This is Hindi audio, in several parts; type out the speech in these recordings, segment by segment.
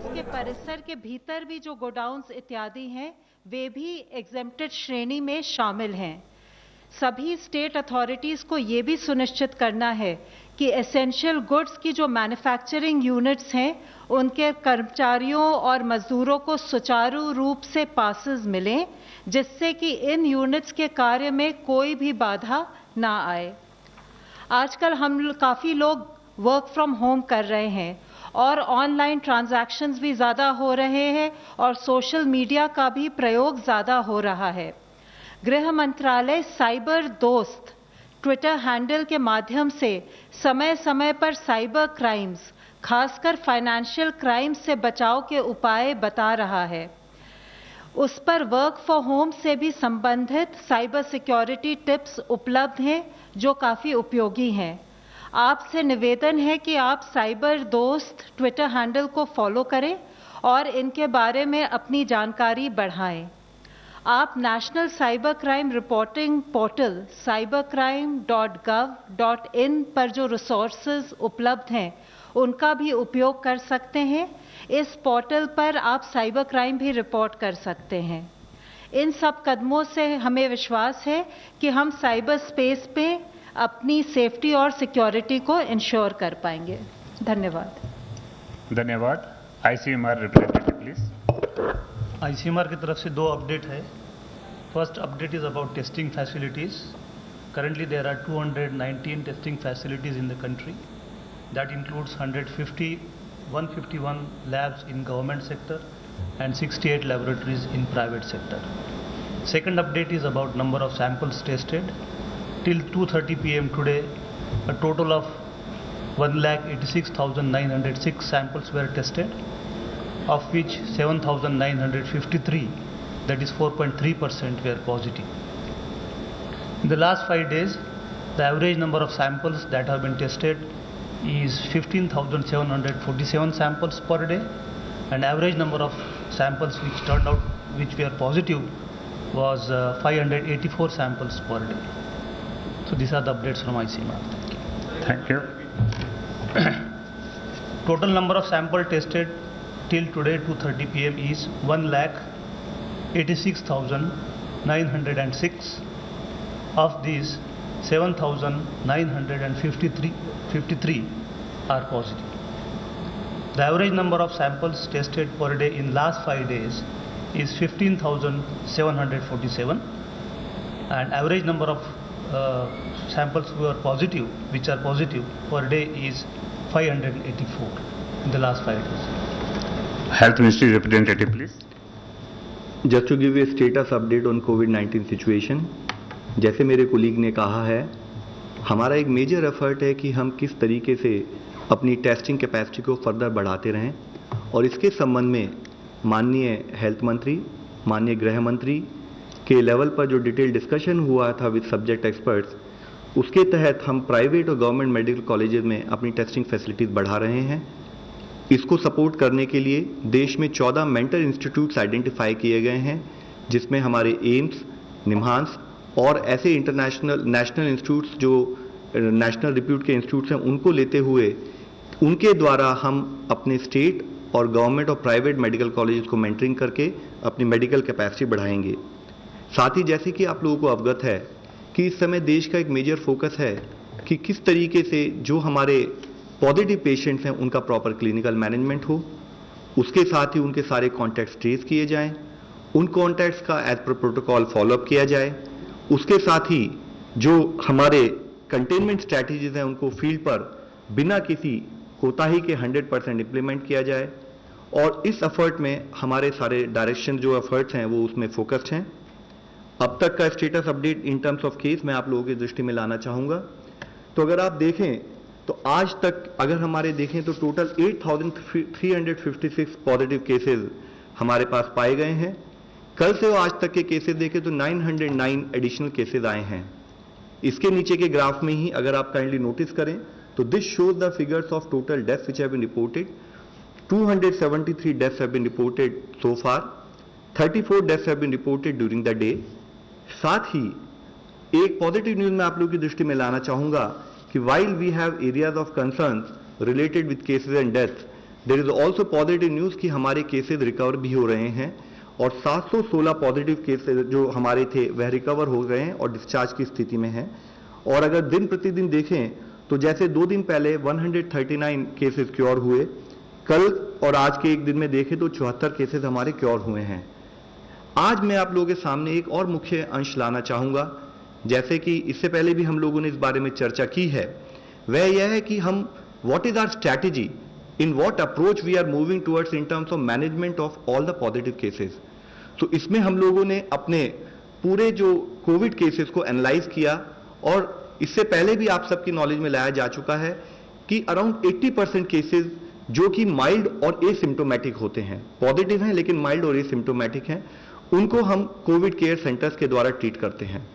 ऑफिस के परिसर के भीतर भी जो गोडाउन्स इत्यादि हैं वे भी एग्जेम्प्टेड श्रेणी में शामिल हैं। सभी स्टेट अथॉरिटीज़ को ये भी सुनिश्चित करना है कि एसेंशियल गुड्स की जो मैन्युफैक्चरिंग यूनिट्स हैं उनके कर्मचारियों और मजदूरों को सुचारू रूप से पासेस मिलें, जिससे कि इन यूनिट्स के कार्य में कोई भी बाधा ना आए। आजकल हम काफ़ी लोग वर्क फ्रॉम होम कर रहे हैं और ऑनलाइन ट्रांजैक्शंस भी ज़्यादा हो रहे हैं और सोशल मीडिया का भी प्रयोग ज़्यादा हो रहा है। गृह मंत्रालय साइबर दोस्त ट्विटर हैंडल के माध्यम से समय समय पर साइबर क्राइम्स, खासकर फाइनेंशियल क्राइम्स से बचाव के उपाय बता रहा है। उस पर वर्क फॉर होम से भी संबंधित साइबर सिक्योरिटी टिप्स उपलब्ध हैं जो काफ़ी उपयोगी हैं। आपसे निवेदन है कि आप साइबर दोस्त ट्विटर हैंडल को फॉलो करें और इनके बारे में अपनी जानकारी बढ़ाएं। आप national cyber crime reporting portal cybercrime.gov.in पर जो रिसोर्सेज उपलब्ध हैं उनका भी उपयोग कर सकते हैं। इस पोर्टल पर आप साइबर क्राइम भी रिपोर्ट कर सकते हैं। इन सब कदमों से हमें विश्वास है कि हम साइबर स्पेस पे अपनी सेफ्टी और सिक्योरिटी को इंश्योर कर पाएंगे। धन्यवाद। धन्यवाद। ICMR representative please. ICMR की तरफ से दो अपडेट है। First update is about testing facilities. Currently there are 219 testing facilities in the country. That includes 151 labs in government sector and 68 laboratories in private sector. Second update is about number of samples tested. Till 2:30 p.m. today, a total of 1,86,906 samples were tested, of which 7,953, that is 4.3%, were positive. In the last 5 days, the average number of samples that have been tested is 15,747 samples per day, and average number of samples which turned out which were positive was 584 samples per day. So these are the updates from ICMR. Thank you. Total number of sample tested till today 2:30 p.m. is 1,86,906. Of these, 7,953 are positive. The average number of samples tested per day in last 5 days is 15,747, and average number of samples which are positive per day is 584 in the last 5 days. Health Ministry representative please. Just to give you a status update on COVID-19 situation, जैसे मेरे कोलीग ने कहा है, हमारा एक मेजर एफर्ट है कि हम किस तरीके से अपनी टेस्टिंग कैपेसिटी को फर्दर बढ़ाते रहें, और इसके संबंध में माननीय हेल्थ मंत्री, माननीय गृह मंत्री के लेवल पर जो डिटेल डिस्कशन हुआ था विद सब्जेक्ट एक्सपर्ट्स, उसके तहत हम प्राइवेट और गवर्नमेंट मेडिकल कॉलेजेस में अपनी टेस्टिंग फैसिलिटीज़ बढ़ा रहे हैं। इसको सपोर्ट करने के लिए देश में 14 मेंटर इंस्टीट्यूट्स आइडेंटिफाई किए गए हैं, जिसमें हमारे एम्स, निम्हांस और ऐसे इंटरनेशनल नेशनल इंस्टीट्यूट्स जो नेशनल रिप्यूट के इंस्टीट्यूट्स हैं उनको लेते हुए उनके द्वारा हम अपने स्टेट और गवर्नमेंट और प्राइवेट मेडिकल कॉलेजेस को मेंटरिंग करके अपनी मेडिकल कैपेसिटी बढ़ाएंगे। साथ ही जैसे कि आप लोगों को अवगत है कि इस समय देश का एक मेजर फोकस है कि किस तरीके से जो हमारे पॉजिटिव पेशेंट्स हैं उनका प्रॉपर क्लिनिकल मैनेजमेंट हो, उसके साथ ही उनके सारे कॉन्टैक्ट्स ट्रेस किए जाएं, उन कॉन्टैक्ट्स का एज पर प्रोटोकॉल फॉलोअप किया जाए, उसके साथ ही जो हमारे कंटेनमेंट स्ट्रैटेजीज हैं उनको फील्ड पर बिना किसी कोताही के 100% इम्प्लीमेंट किया जाए। और इस एफर्ट में हमारे सारे डायरेक्शन जो एफर्ट्स हैं वो उसमें फोकस्ड हैं। अब तक का status update in terms of case मैं आप लोगों की दृष्टि में लाना चाहूँगा। तो अगर आप देखें तो आज तक अगर हमारे देखें तो टोटल 8,356 पॉजिटिव केसेस हमारे पास पाए गए हैं। कल से आज तक के केसेस देखें तो 909 एडिशनल केसेस आए हैं। इसके नीचे के ग्राफ में ही अगर आप काइंडली नोटिस करें तो this shows the figures of total deaths which have been reported. 273 deaths have been reported so far, 34 deaths have been reported during the day. साथ ही एक पॉजिटिव न्यूज मैं आप लोगों की दृष्टि में लाना चाहूंगा कि while we have areas of concerns related with cases and deaths, there is also positive news कि हमारे केसेज रिकवर भी हो रहे हैं और 716 पॉजिटिव केसेज जो हमारे थे वह रिकवर हो गए हैं और डिस्चार्ज की स्थिति में हैं। और अगर दिन प्रतिदिन देखें तो जैसे 2 दिन पहले 139 केसेस क्योर हुए, कल और आज के एक दिन में देखें तो 74 केसेस हमारे क्योर हुए हैं। आज मैं आप लोगों के सामने एक और मुख्य अंश लाना चाहूँगा, जैसे कि इससे पहले भी हम लोगों ने इस बारे में चर्चा की है, वह यह है कि हम what is our strategy, in what approach we are moving towards in terms of management of all the positive cases. तो इसमें हम लोगों ने अपने पूरे जो कोविड केसेस को एनालाइज किया और इससे पहले भी आप सबकी नॉलेज में लाया जा चुका है कि अराउंड 80% केसेस जो कि माइल्ड और एसिम्टोमेटिक होते हैं, पॉजिटिव हैं लेकिन माइल्ड और एसिम्टोमेटिक हैं, उनको हम कोविड केयर सेंटर्स के द्वारा ट्रीट करते हैं।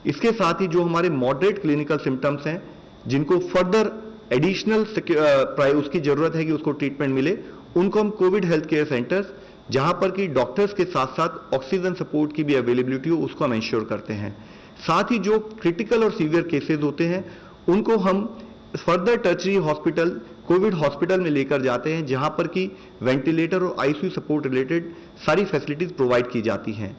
इसके साथ ही जो हमारे मॉडरेट क्लिनिकल सिम्टम्स हैं, जिनको फर्दर एडिशनल उसकी जरूरत है कि उसको ट्रीटमेंट मिले, उनको हम कोविड हेल्थ केयर सेंटर्स, जहां पर कि डॉक्टर्स के साथ साथ ऑक्सीजन सपोर्ट की भी अवेलेबिलिटी हो, उसको हम इंश्योर करते हैं। साथ ही जो क्रिटिकल और सीवियर केसेस होते हैं उनको हम further tertiary hospital, Covid hospital में लेकर जाते हैं, जहां पर कि वेंटिलेटर और आईसीयू सपोर्ट रिलेटेड सारी फैसिलिटीज प्रोवाइड की जाती हैं।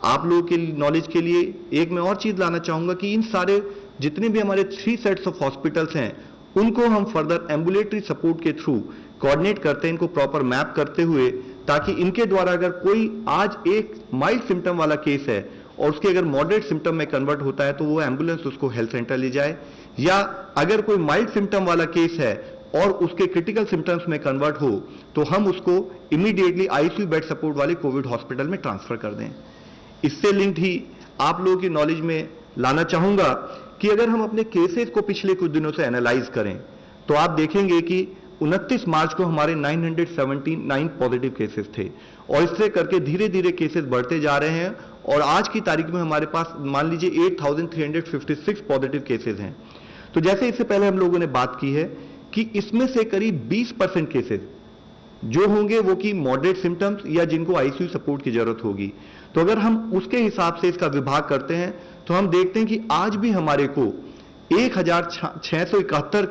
आप लोगों के नॉलेज के लिए एक मैं और चीज लाना चाहूंगा कि इन सारे जितने भी हमारे 3 सेट्स ऑफ हॉस्पिटल्स हैं, उनको हम फर्दर एम्बुलेटरी सपोर्ट के थ्रू कोऑर्डिनेट करते हैं, इनको प्रॉपर मैप करते हुए, ताकि इनके द्वारा अगर कोई आज एक माइल्ड सिम्टम वाला केस है और उसके अगर मॉडरेट सिम्टम में कन्वर्ट होता है तो वो एम्बुलेंस उसको हेल्थ सेंटर ले जाए, या अगर कोई माइल्ड सिम्टम वाला केस है और उसके क्रिटिकल सिम्टम्स में कन्वर्ट हो तो हम उसको इमीडिएटली आईसीयू बेड सपोर्ट वाले कोविड हॉस्पिटल में ट्रांसफर कर दें। इससे लिंक्ड ही आप लोगों की नॉलेज में लाना चाहूंगा कि अगर हम अपने केसेस को पिछले कुछ दिनों से एनालाइज करें तो आप देखेंगे कि 29 मार्च को हमारे 979 पॉजिटिव केसेस थे और इससे करके धीरे धीरे केसेस बढ़ते जा रहे हैं और आज की तारीख में हमारे पास मान लीजिए 8,356 पॉजिटिव केसेस हैं। तो जैसे इससे पहले हम लोगों ने बात की है कि इसमें से करीब 20% केसेस जो होंगे वो कि मॉडरेट सिम्टम्स या जिनको आईसीयू सपोर्ट की जरूरत होगी। तो अगर हम उसके हिसाब से इसका विभाग करते हैं तो हम देखते हैं कि आज भी हमारे को 1,671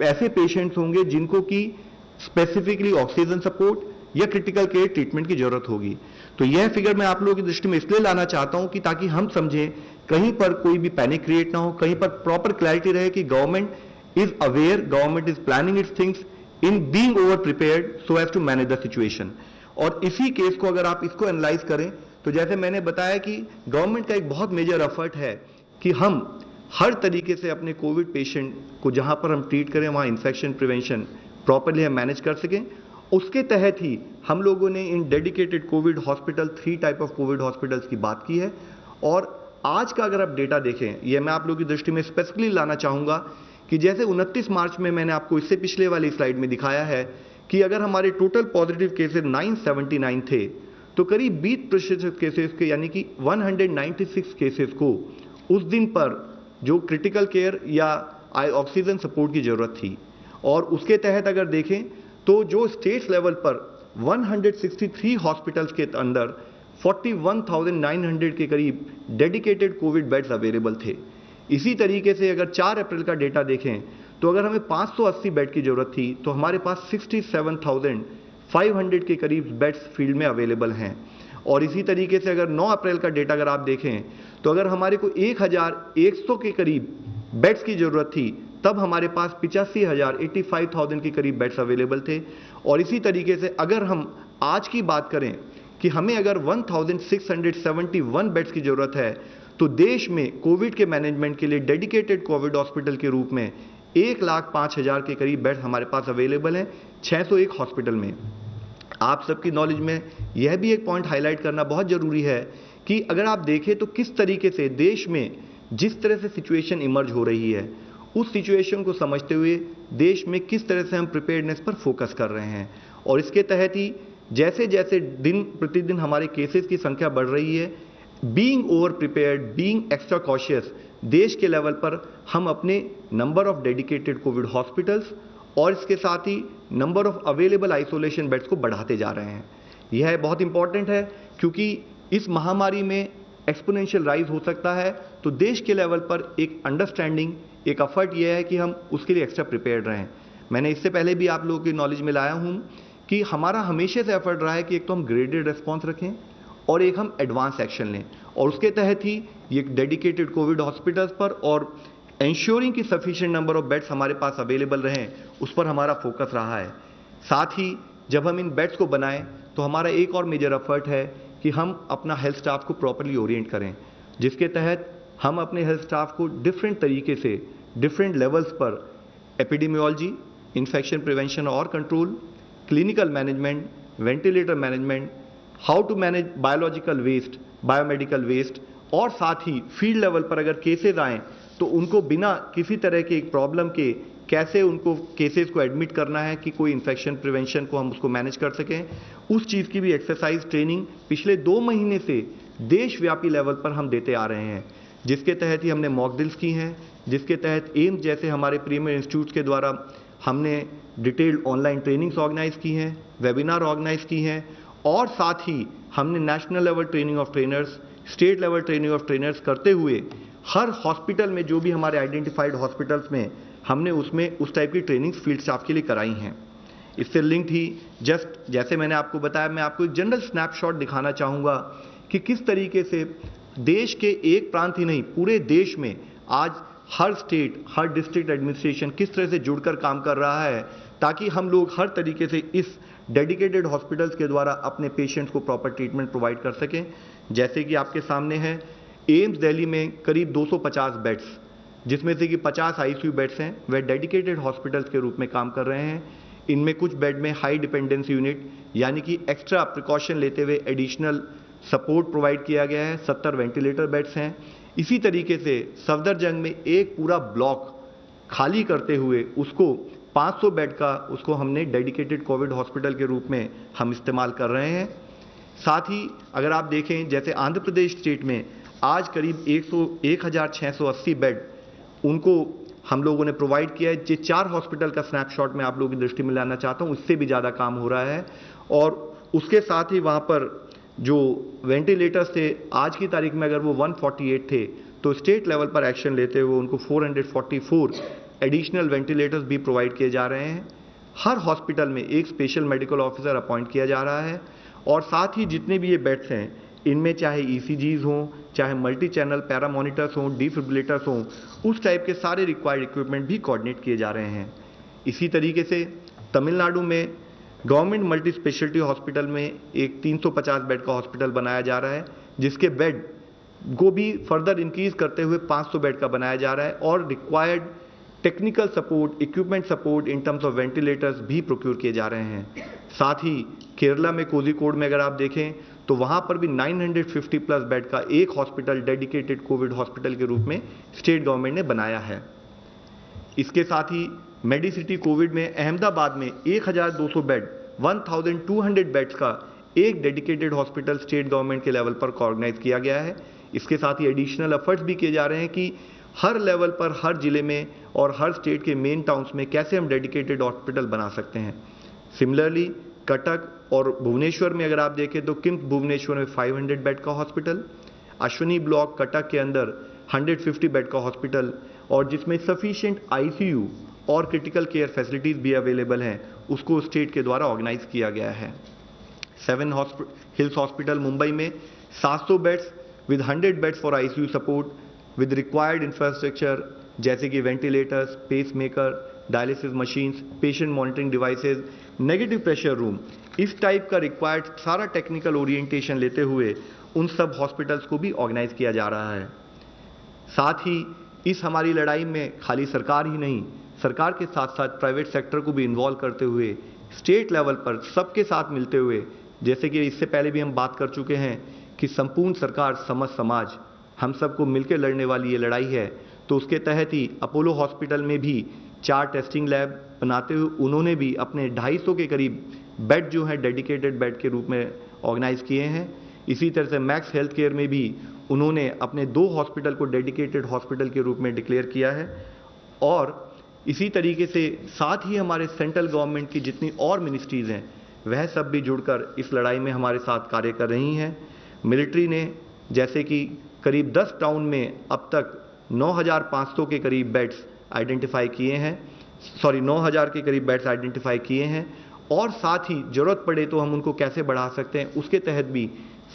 ऐसे पेशेंट्स होंगे जिनको कि स्पेसिफिकली ऑक्सीजन सपोर्ट या क्रिटिकल केयर ट्रीटमेंट की जरूरत होगी। तो यह फिगर मैं आप लोगों की दृष्टि में इसलिए लाना चाहता हूं कि ताकि हम समझें, कहीं पर कोई भी पैनिक क्रिएट ना हो, कहीं पर प्रॉपर क्लैरिटी रहे कि government is aware, government is planning its things in being over prepared so as to manage the situation. और इसी केस को अगर आप इसको एनालाइज करें तो जैसे मैंने बताया कि गवर्नमेंट का एक बहुत मेजर एफर्ट है कि हम हर तरीके से अपने कोविड पेशेंट को जहां पर हम ट्रीट करें वहां इन्फेक्शन प्रिवेंशन प्रॉपरली हम मैनेज कर सकें। उसके तहत ही हम लोगों ने इन dedicated COVID hospital 3 type of COVID hospitals की बात की है। और आज का अगर आप डेटा देखें, यह मैं आप लोगों की दृष्टि में स्पेसिफिकली लाना चाहूंगा कि जैसे 29 मार्च में मैंने आपको इससे पिछले वाली स्लाइड में दिखाया है कि अगर हमारे टोटल पॉजिटिव केसेस 979 थे तो करीब 20% केसेस के यानी कि 196 केसेस को उस दिन पर जो क्रिटिकल केयर या ऑक्सीजन सपोर्ट की जरूरत थी। और उसके तहत अगर देखें तो जो स्टेट लेवल पर 163 हॉस्पिटल्स के अंदर 41,900 के करीब डेडिकेटेड कोविड बेड्स अवेलेबल थे। इसी तरीके से अगर 4 अप्रैल का डेटा देखें तो अगर हमें 580 बेड की जरूरत थी तो हमारे पास 67,500 के करीब बेड्स फील्ड में अवेलेबल हैं। और इसी तरीके से अगर 9 अप्रैल का डेटा अगर आप देखें तो अगर हमारे को 1,100 के करीब बेड्स की जरूरत थी तब हमारे पास 85,000 के करीब बेड्स अवेलेबल थे। और इसी तरीके से अगर हम आज की बात करें कि हमें अगर 1,671 बेड्स की जरूरत है तो देश में कोविड के मैनेजमेंट के लिए डेडिकेटेड कोविड हॉस्पिटल के रूप में 1,05,000 के करीब बेड हमारे पास अवेलेबल हैं 601 हॉस्पिटल में। आप सबकी नॉलेज में यह भी एक पॉइंट हाईलाइट करना बहुत जरूरी है कि अगर आप देखें तो किस तरीके से देश में जिस तरह से सिचुएशन इमर्ज हो रही है, उस सिचुएशन को समझते हुए देश में किस तरह से हम प्रिपेयर्डनेस पर फोकस कर रहे हैं। और इसके तहत ही जैसे जैसे दिन प्रतिदिन हमारे केसेस की संख्या बढ़ रही है, being over prepared, being extra cautious, देश के लेवल पर हम अपने number of dedicated COVID hospitals और इसके साथ ही number of available isolation beds को बढ़ाते जा रहे हैं। यह बहुत इंपॉर्टेंट है क्योंकि इस महामारी में एक्सपोनेंशियल राइज हो सकता है। तो देश के लेवल पर एक अंडरस्टैंडिंग, एक एफर्ट यह है कि हम उसके लिए एक्स्ट्रा प्रिपेयर्ड रहें। मैंने इससे पहले भी आप लोगों की नॉलेज में लाया हूं कि हमारा हमेशा से एफर्ट रहा है कि एक तो हम ग्रेडेड रिस्पॉन्स रखें और एक हम एडवांस एक्शन लें, और उसके तहत ही ये डेडिकेटेड कोविड हॉस्पिटल्स पर और इंश्योरिंग की सफिशिएंट नंबर ऑफ बेड्स हमारे पास अवेलेबल रहें, उस पर हमारा फोकस रहा है। साथ ही जब हम इन बेड्स को बनाएं तो हमारा एक और मेजर एफर्ट है कि हम अपना हेल्थ स्टाफ को प्रॉपर्ली ओरिएंट करें, जिसके तहत हम अपने हेल्थ स्टाफ को डिफरेंट तरीके से डिफरेंट लेवल्स पर एपिडेमियोलॉजी, इन्फेक्शन प्रिवेंशन और control, clinical management, ventilator management, how to manage biological waste, biomedical waste, और साथ ही फील्ड लेवल पर अगर केसेस आएँ तो उनको बिना किसी तरह के एक प्रॉब्लम के कैसे उनको केसेस को एडमिट करना है कि कोई इन्फेक्शन प्रिवेंशन को हम उसको मैनेज कर सकें, उस चीज़ की भी एक्सरसाइज ट्रेनिंग पिछले 2 महीने से देशव्यापी लेवल पर हम देते आ रहे हैं, जिसके तहत ही हमने मॉक ड्रिल्स की हैं, जिसके तहत एम्स जैसे हमारे प्रीमियर इंस्टीट्यूट्स के द्वारा हमने डिटेल्ड ऑनलाइन ट्रेनिंग्स ऑर्गेनाइज की हैं, वेबिनार ऑर्गेनाइज की हैं, और साथ ही हमने national level training of trainers, state level training of trainers करते हुए हर हॉस्पिटल में जो भी हमारे आइडेंटिफाइड हॉस्पिटल्स में हमने उसमें उस टाइप की ट्रेनिंग्स फील्ड स्टाफ के लिए कराई हैं। इससे लिंक्ड ही जस्ट जैसे मैंने आपको बताया, मैं आपको एक जनरल स्नैपशॉट दिखाना चाहूँगा कि किस तरीके से देश के एक प्रांत ही नहीं पूरे देश में आज हर स्टेट, हर डिस्ट्रिक्ट एडमिनिस्ट्रेशन किस तरह से जुड़कर काम कर रहा है, ताकि हम लोग हर तरीके से इस डेडिकेटेड हॉस्पिटल्स के द्वारा अपने पेशेंट्स को प्रॉपर ट्रीटमेंट प्रोवाइड कर सकें। जैसे कि आपके सामने है, एम्स दिल्ली में करीब 250 बेड्स, जिसमें से कि 50 आईसीयू बेड्स हैं, वह डेडिकेटेड हॉस्पिटल्स के रूप में काम कर रहे हैं। इनमें कुछ बेड में हाई डिपेंडेंसी यूनिट यानी कि एक्स्ट्रा प्रिकॉशन लेते हुए एडिशनल सपोर्ट प्रोवाइड किया गया है। 70 वेंटिलेटर बेड्स हैं। इसी तरीके से सफदरजंग में एक पूरा ब्लॉक खाली करते हुए उसको 500 बेड का उसको हमने डेडिकेटेड कोविड हॉस्पिटल के रूप में हम इस्तेमाल कर रहे हैं। साथ ही अगर आप देखें, जैसे आंध्र प्रदेश स्टेट में आज करीब 1680 बेड उनको हम लोगों ने प्रोवाइड किया है। ये 4 हॉस्पिटल का स्नैपशॉट मैं आप लोगों की दृष्टि में लाना चाहता हूँ, उससे भी ज़्यादा काम हो रहा है। और उसके साथ ही वहाँ पर जो वेंटिलेटर्स थे आज की तारीख में अगर वो 148 थे, तो स्टेट लेवल पर एक्शन लेते हुए उनको 444 एडिशनल वेंटिलेटर्स भी प्रोवाइड किए जा रहे हैं। हर हॉस्पिटल में एक स्पेशल मेडिकल ऑफिसर अपॉइंट किया जा रहा है, और साथ ही जितने भी ये बेड्स हैं इनमें चाहे ईसीजीज हों, चाहे मल्टी चैनल पैरामोनिटर्स हों, डिफिब्रिलेटर्स हों, उस टाइप के सारे रिक्वायर्ड इक्विपमेंट भी कोऑर्डिनेट किए जा रहे हैं। इसी तरीके से तमिलनाडु में गवर्नमेंट मल्टी स्पेशलिटी हॉस्पिटल में एक 350 बेड का हॉस्पिटल बनाया जा रहा है, जिसके बेड को भी फर्दर इंक्रीज करते हुए 500 बेड का बनाया जा रहा है, और required technical support, equipment support in terms of ventilators भी प्रोक्योर किए जा रहे हैं। साथ ही केरला में कोझिकोड में अगर आप देखें तो वहाँ पर भी 950 प्लस बेड का एक हॉस्पिटल डेडिकेटेड कोविड हॉस्पिटल के रूप में स्टेट गवर्नमेंट ने बनाया है। इसके साथ ही मेडिसिटी कोविड में अहमदाबाद में 1200 बेड 1200 बेड्स का एक डेडिकेटेड हॉस्पिटल स्टेट गवर्नमेंट के लेवल पर ऑर्गेनाइज किया गया है। इसके साथ ही एडिशनल एफर्ट्स भी किए जा रहे हैं कि हर लेवल पर, हर जिले में और हर स्टेट के मेन टाउन्स में कैसे हम डेडिकेटेड हॉस्पिटल बना सकते हैं। सिमिलरली कटक और भुवनेश्वर में अगर आप देखें तो किम्स भुवनेश्वर में 500 बेड का हॉस्पिटल, अश्विनी ब्लॉक कटक के अंदर 150 बेड का हॉस्पिटल, और जिसमें सफिशिएंट आईसीयू और क्रिटिकल केयर फैसिलिटीज़ भी अवेलेबल हैं, उसको स्टेट के द्वारा ऑर्गेनाइज किया गया है। 7 हिल्स हॉस्पिटल मुंबई में 700 beds with 100 beds for ICU support with required infrastructure जैसे कि ventilators, pacemaker, dialysis machines, patient monitoring devices, negative pressure room, इस टाइप का रिक्वायर्ड सारा टेक्निकल ओरिएंटेशन लेते हुए उन सब हॉस्पिटल्स को भी ऑर्गेनाइज किया जा रहा है। साथ ही इस हमारी लड़ाई में खाली सरकार ही नहीं, सरकार के साथ साथ प्राइवेट सेक्टर को भी इन्वॉल्व करते हुए स्टेट लेवल पर सबके साथ मिलते हुए, जैसे कि इससे पहले भी हम बात कर चुके हैं कि संपूर्ण सरकार समझ समाज हम सबको मिलकर लड़ने वाली ये लड़ाई है, तो उसके तहत ही अपोलो हॉस्पिटल में भी 4 टेस्टिंग लैब बनाते हुए उन्होंने भी अपने 250 के करीब बेड जो है डेडिकेटेड बेड के रूप में ऑर्गेनाइज किए हैं। इसी तरह से मैक्स हेल्थ केयर में भी उन्होंने अपने 2 हॉस्पिटल को डेडिकेटेड हॉस्पिटल के रूप में डिक्लेयर किया है। और इसी तरीके से साथ ही हमारे सेंट्रल गवर्नमेंट की जितनी और मिनिस्ट्रीज़ हैं वह सब भी जुड़कर इस लड़ाई में हमारे साथ कार्य कर रही हैं। मिलिट्री ने जैसे कि करीब 10 टाउन में अब तक 9,500 के करीब बेड्स आइडेंटिफाई किए हैं, 9,000 के करीब बेड्स आइडेंटिफाई किए हैं, और साथ ही जरूरत पड़े तो हम उनको कैसे बढ़ा सकते हैं, उसके तहत भी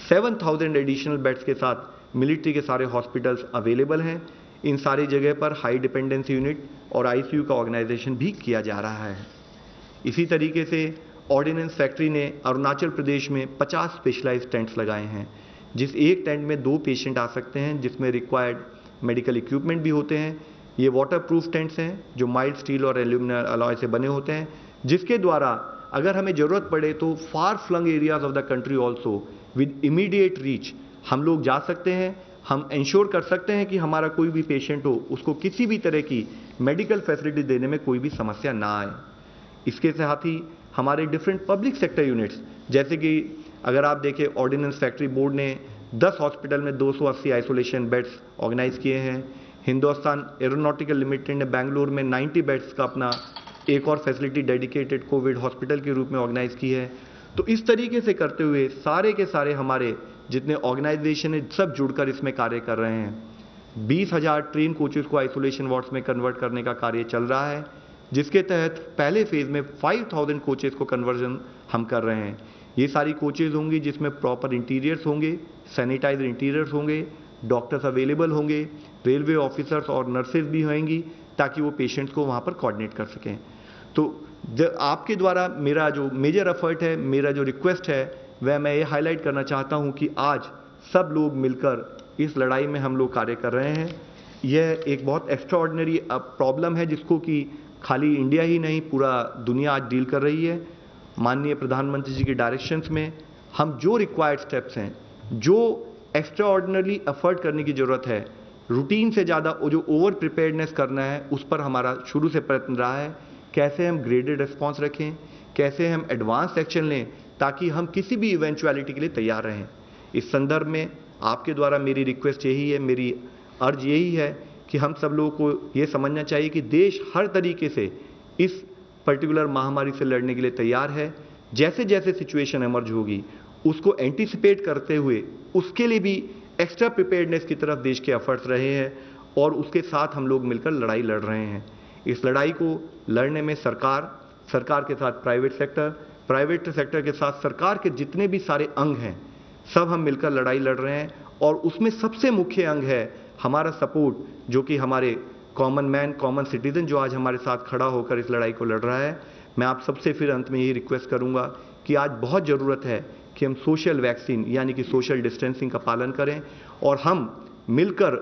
7,000 एडिशनल बेड्स के साथ मिलिट्री के सारे हॉस्पिटल्स अवेलेबल हैं। इन सारी जगह पर हाई डिपेंडेंसी यूनिट और आईसीयू का ऑर्गेनाइजेशन भी किया जा रहा है। इसी तरीके से ऑर्डिनेंस फैक्ट्री ने अरुणाचल प्रदेश में 50 स्पेशलाइज्ड टेंट्स लगाए हैं, जिस एक टेंट में 2 पेशेंट आ सकते हैं, जिसमें रिक्वायर्ड मेडिकल इक्विपमेंट भी होते हैं। ये वाटर प्रूफ टेंट्स हैं जो माइल्ड स्टील और एल्यूमिनियम अलॉय से बने होते हैं, जिसके द्वारा अगर हमें ज़रूरत पड़े तो far flung areas of the country also with immediate reach हम लोग जा सकते हैं। हम इंश्योर कर सकते हैं कि हमारा कोई भी पेशेंट हो उसको किसी भी तरह की मेडिकल फैसिलिटी देने में कोई भी समस्या ना आए। इसके साथ ही हमारे डिफरेंट पब्लिक सेक्टर यूनिट्स, जैसे कि अगर आप देखें ऑर्डिनेंस फैक्ट्री बोर्ड ने 10 हॉस्पिटल में 280 आइसोलेशन बेड्स ऑर्गेनाइज किए हैं। हिंदुस्तान एरोनॉटिकल लिमिटेड ने बेंगलुरु में 90 बेड्स का अपना एक और फैसिलिटी डेडिकेटेड कोविड हॉस्पिटल के रूप में ऑर्गेनाइज की है। तो इस तरीके से करते हुए सारे के सारे हमारे जितने ऑर्गेनाइजेशन है सब जुड़कर इसमें कार्य कर रहे हैं। 20,000 ट्रेन कोचेस को आइसोलेशन वार्ड्स में कन्वर्ट करने का कार्य चल रहा है, जिसके तहत पहले फेज में 5,000 कोचेस को कन्वर्जन हम कर रहे हैं। ये सारी कोचेज होंगी जिसमें प्रॉपर इंटीरियर्स होंगे, सैनिटाइजर इंटीरियर्स होंगे, डॉक्टर्स अवेलेबल होंगे, रेलवे ऑफिसर्स और नर्सेज भी होंगी ताकि वो पेशेंट्स को वहाँ पर कोऑर्डिनेट कर सकें। तो आपके द्वारा मेरा जो मेजर एफर्ट है, मेरा जो रिक्वेस्ट है वह मैं ये हाईलाइट करना चाहता हूँ कि आज सब लोग मिलकर इस लड़ाई में हम लोग कार्य कर रहे हैं। यह एक बहुत एक्स्ट्राऑर्डिनरी प्रॉब्लम है जिसको कि खाली इंडिया ही नहीं पूरा दुनिया आज डील कर रही है। माननीय प्रधानमंत्री जी के डायरेक्शंस में हम जो रिक्वायर्ड स्टेप्स हैं, जो एक्स्ट्राऑर्डिनरी एफर्ट करने की ज़रूरत है, रूटीन से ज़्यादा जो ओवर प्रिपेयर्डनेस करना है, उस पर हमारा शुरू से प्रयत्न रहा है। कैसे हम ग्रेडेड रिस्पॉन्स रखें, कैसे हम एडवांस एक्शन लें ताकि हम किसी भी इवेंचुअलिटी के लिए तैयार रहें। इस संदर्भ में आपके द्वारा मेरी रिक्वेस्ट यही है, मेरी अर्ज यही है कि हम सब लोगों को ये समझना चाहिए कि देश हर तरीके से इस पर्टिकुलर महामारी से लड़ने के लिए तैयार है। जैसे जैसे सिचुएशन इमर्ज होगी उसको एंटीसिपेट करते हुए उसके लिए भी एक्स्ट्रा प्रिपेयर्डनेस की तरफ देश के एफर्ट्स रहे हैं और उसके साथ हम लोग मिलकर लड़ाई लड़ रहे हैं। इस लड़ाई को लड़ने में सरकार के साथ प्राइवेट सेक्टर के साथ सरकार के जितने भी सारे अंग हैं सब हम मिलकर लड़ाई लड़ रहे हैं। और उसमें सबसे मुख्य अंग है हमारा सपोर्ट, जो कि हमारे कॉमन मैन, कॉमन सिटीजन जो आज हमारे साथ खड़ा होकर इस लड़ाई को लड़ रहा है। मैं आप सबसे फिर अंत में यही रिक्वेस्ट करूंगा कि आज बहुत ज़रूरत है कि हम सोशल वैक्सीन यानी कि सोशल डिस्टेंसिंग का पालन करें और हम मिलकर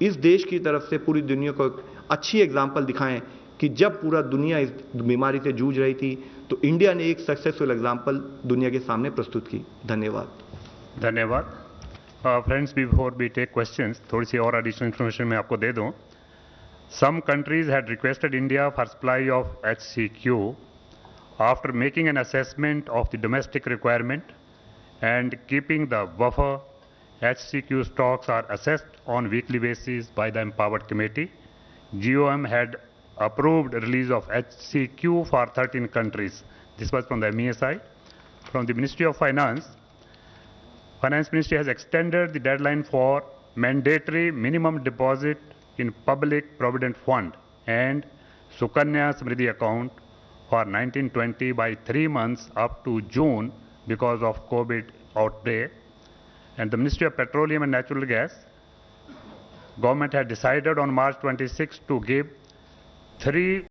इस देश की तरफ से पूरी दुनिया को एक अच्छी एग्जाम्पल दिखाएं कि जब पूरा दुनिया इस बीमारी से जूझ रही थी तो इंडिया ने एक सक्सेसफुल एग्जाम्पल दुनिया के सामने प्रस्तुत की। धन्यवाद। Friends, before we take questions, थोड़ी सी और एडिशनल इन्फॉर्मेशन मैं आपको दे दूं। Some countries had requested India for supply of HCQ after making an assessment of the domestic requirement and keeping the buffer. HCQ stocks are assessed on weekly basis by the empowered committee. GOM had approved release of HCQ for 13 countries. This was from the MESI. From the Ministry of Finance, Finance Ministry has extended the deadline for mandatory minimum deposit in Public Provident Fund and Sukanya Samriddhi account for 1920 by 3 months up to June because of COVID outbreak. And the Ministry of Petroleum and Natural Gas, government had decided on March 26 to give 3